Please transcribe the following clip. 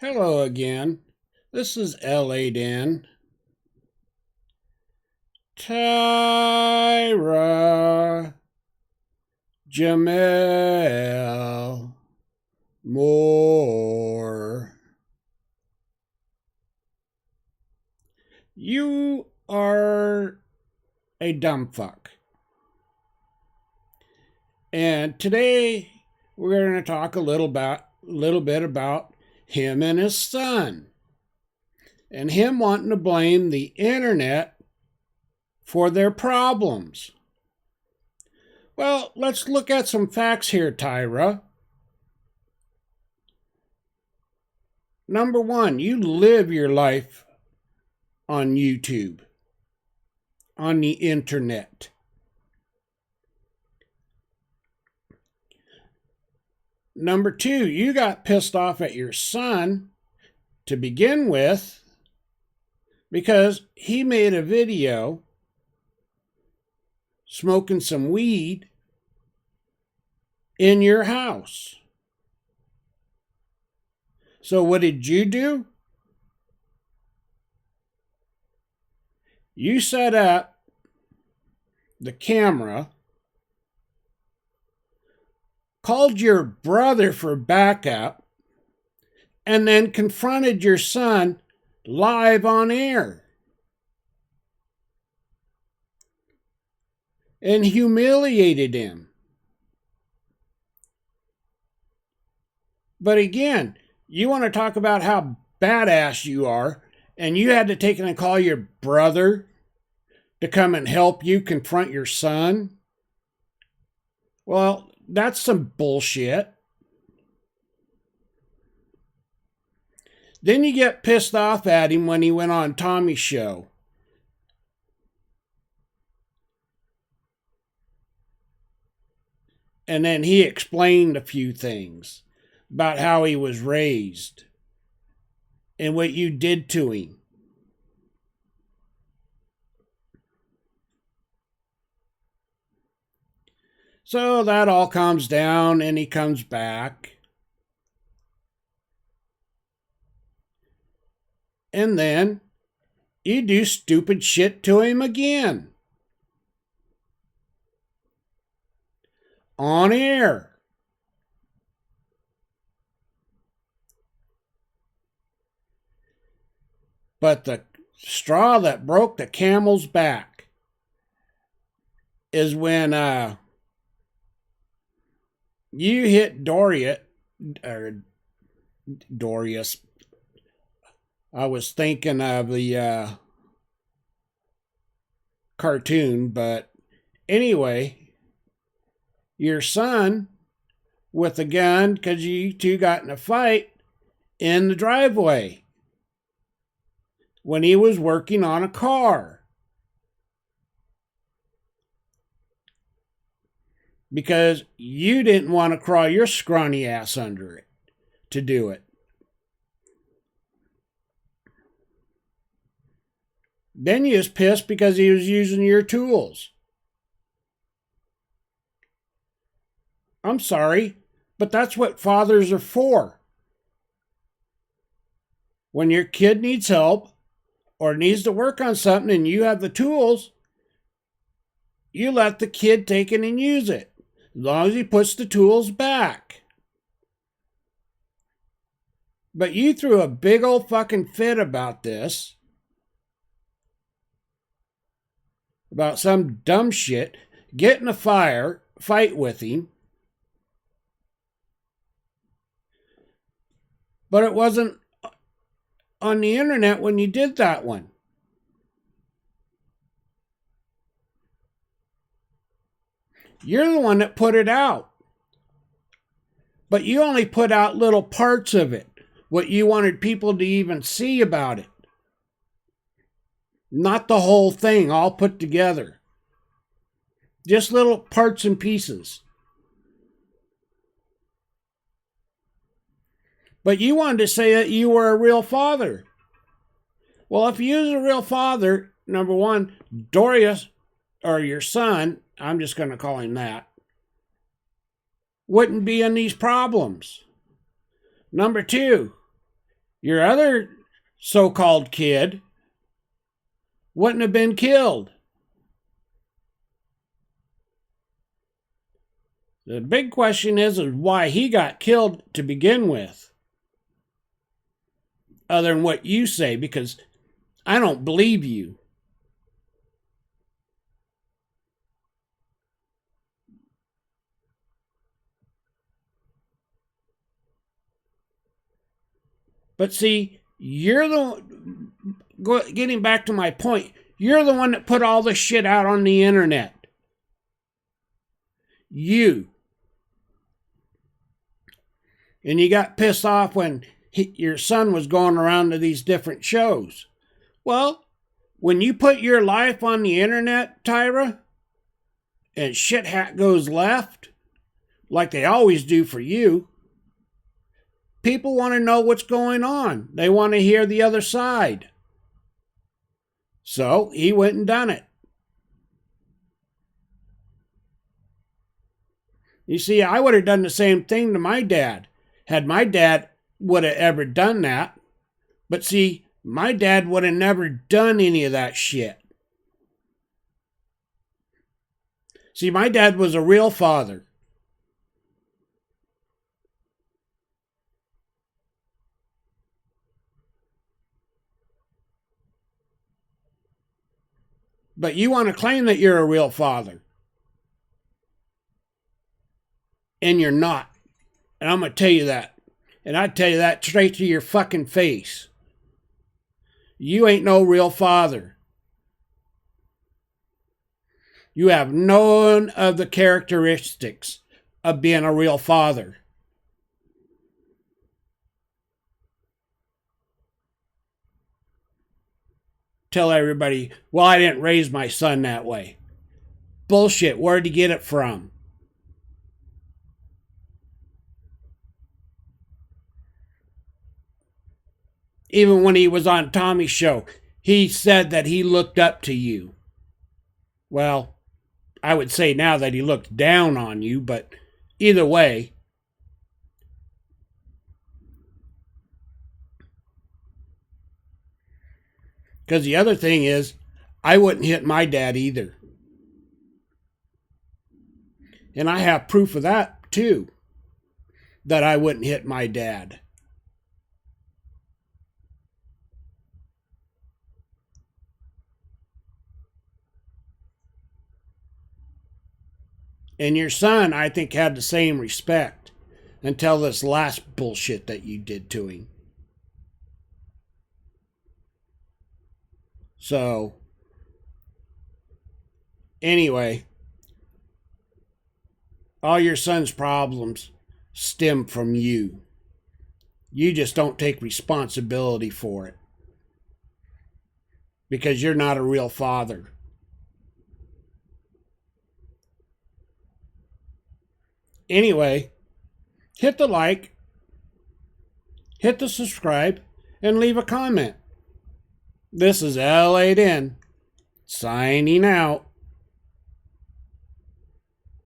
Hello again. This is LA Dan. Tyra Jamel Moore. You are a dumb fuck. And today we're going to talk a little bit about him and his son. And him wanting to blame the internet for their problems. Well, let's look at some facts here, Tyra. Number one, you live your life on YouTube, on the internet. Number two, you got pissed off at your son to begin with because he made a video smoking some weed in your house. So what did you do? You set up the camera, called your brother for backup, and then confronted your son live on air and humiliated him. But again, you want to talk about how badass you are, and you had to take and call your brother to come and help you confront your son? Well, that's some bullshit. Then you get pissed off at him when he went on Tommy's show. And then he explained a few things about how he was raised and what you did to him. So that all calms down and he comes back. And then you do stupid shit to him again. On air. But the straw that broke the camel's back is when you hit Dorius. I was thinking of the cartoon, but anyway, your son with a gun because you two got in a fight in the driveway when he was working on a car. Because you didn't want to crawl your scrawny ass under it to do it. Then you was pissed because he was using your tools. I'm sorry, but that's what fathers are for. When your kid needs help or needs to work on something and you have the tools, you let the kid take it and use it, as long as he puts the tools back. But you threw a big old fucking fit about this. About some dumb shit, get in a fight with him. But it wasn't on the internet when you did that one. You're the one that put it out. But you only put out little parts of it, what you wanted people to even see about it. Not the whole thing all put together. Just little parts and pieces. But you wanted to say that you were a real father. Well, if you was a real father, number one, Dorius, or your son, I'm just going to call him that, wouldn't be in these problems. Number two, Your other so-called kid wouldn't have been killed. The big question is why he got killed to begin with. Other than what you say, because I don't believe you. But see, you're getting back to my point, you're the one that put all this shit out on the internet. You. And you got pissed off when your son was going around to these different shows. Well, when you put your life on the internet, Tyra, and shit goes left, like they always do for you, people want to know what's going on. They want to hear the other side. So he went and done it. You see, I would have done the same thing to my dad, had my dad would have ever done that. But see, my dad would have never done any of that shit. See, my dad was a real father. But you want to claim that you're a real father. And you're not. And I'm going to tell you that. And I tell you that straight to your fucking face. You ain't no real father. You have none of the characteristics of being a real father. Tell everybody, well, I didn't raise my son that way. Bullshit, where'd you get it from? Even when he was on Tommy's show, he said that he looked up to you. Well, I would say now that he looked down on you, but either way. Because the other thing is, I wouldn't hit my dad either. And I have proof of that too, that I wouldn't hit my dad. And your son, I think, had the same respect until this last bullshit that you did to him. So, anyway, all your son's problems stem from you. You just don't take responsibility for it. Because you're not a real father. Anyway, hit the like, hit the subscribe, and leave a comment. This is L8N, signing out.